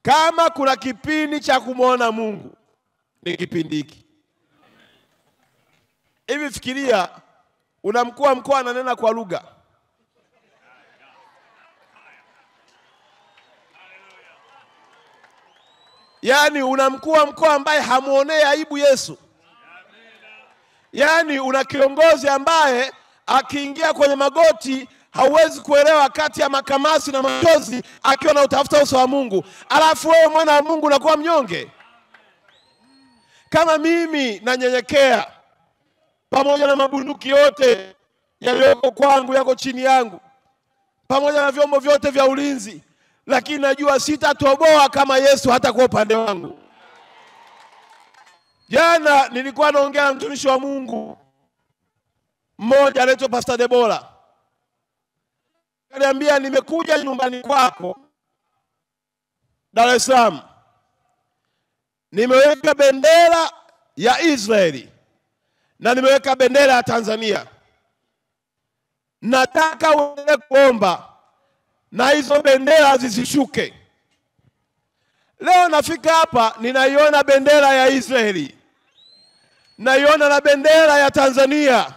Kama kuna kipindi cha kumwona Mungu ni kipindi hiki. Hivi fikiria, una mkuu wa mkoa ananena kwa lugha. Yaani una mkuu wa mkoa ambaye hamuonee aibu Yesu. Yaani una kiongozi ambaye akiingia kwenye magoti hauwezi kuelewa kati ya makamasi na machozi akiwa na utafuta uso wa Mungu. Alafu wewe mwana wa Mungu unakuwa mnyonge. Kama mimi nanyenyekea pamoja na mabunduki yote yaliyoko kwangu yako chini yangu, pamoja na vyombo vyote vya ulinzi, lakini najua sitatoboa kama Yesu hata kwa upande wangu. Jana nilikuwa naongea na mtumishi wa Mungu mmoja anaitwa Pastor Debora. Aliniambia, nimekuja nyumbani kwako Dar es Salaam, nimeweka bendera ya Israeli na nimeweka bendera ya Tanzania. Nataka uendelee kuomba na hizo bendera zisishuke. Leo nafika hapa ninaiona bendera ya Israeli, naiona na bendera ya Tanzania,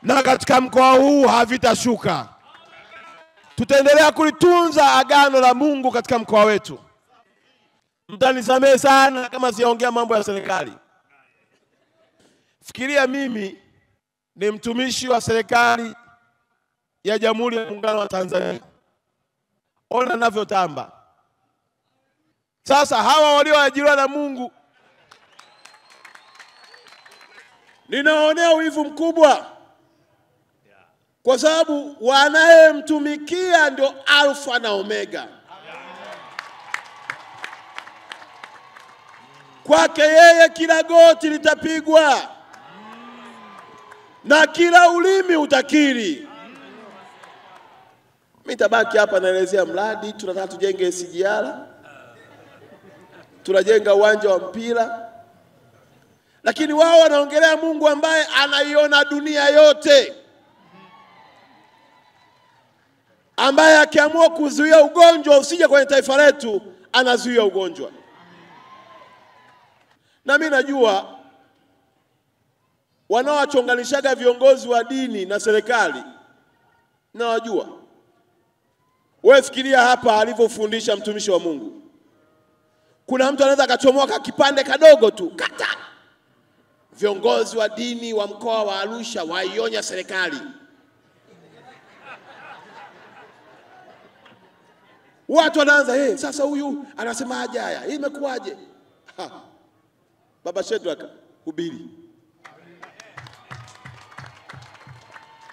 na katika mkoa huu havitashuka. Tutaendelea kulitunza agano la Mungu katika mkoa wetu. Mtanisamehe sana kama siongea mambo ya serikali. Fikiria mimi ni mtumishi wa serikali ya Jamhuri ya Muungano wa Tanzania. Ona ninavyotamba. Sasa hawa walioajiriwa na Mungu ninaonea wivu mkubwa, kwa sababu wanayemtumikia ndio Alfa na Omega. Kwake yeye kila goti litapigwa na kila ulimi utakiri. Mimi tabaki hapa naelezea mradi, tunataka tujenge SGR, tunajenga uwanja wa mpira, lakini wao wanaongelea Mungu ambaye anaiona dunia yote, ambaye akiamua kuzuia ugonjwa usije kwenye taifa letu anazuia ugonjwa. Na mimi najua wanaowachonganishaga viongozi wa dini na serikali, na wajua. Wewe fikiria hapa alivyofundisha mtumishi wa Mungu. Kuna mtu anaweza akachomoka kipande kadogo tu, kata. Viongozi wa dini wa mkoa wa Arusha waionya serikali. Watu wanaanza, sasa huyu anasemaje haya? Hii imekuaje? Baba Shedraka, hubiri.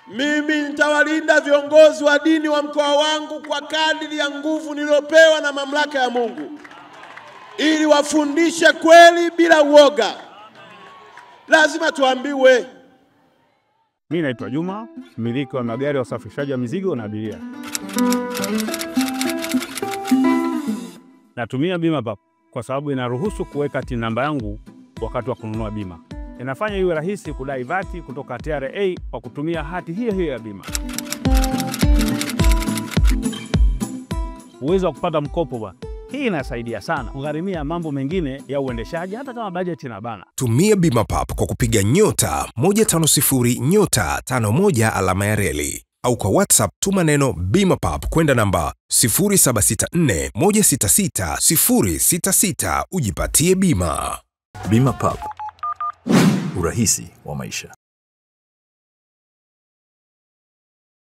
Mimi nitawalinda viongozi wa dini wa mkoa wangu kwa kadiri ya nguvu niliyopewa na mamlaka ya Mungu, ili wafundishe kweli bila uoga. Lazima tuambiwe. Mimi naitwa Juma, mmiliki wa magari ya usafirishaji wa mizigo na abiria. Natumia BimaPapp kwa sababu inaruhusu kuweka TIN namba yangu wakati wa kununua bima. Inafanya iwe rahisi kudai vati kutoka TRA kwa kutumia hati hiyo hiyo ya bima. Uwezo wa kupata mkopo bwana. Hii inasaidia sana kugharimia mambo mengine ya uendeshaji hata kama bajeti inabana. Tumia BimaPapp kwa kupiga *150*51 alama ya reli, au kwa WhatsApp tuma neno BimaPapp kwenda namba 0764166066 ujipatie bima. BimaPapp, urahisi wa maisha.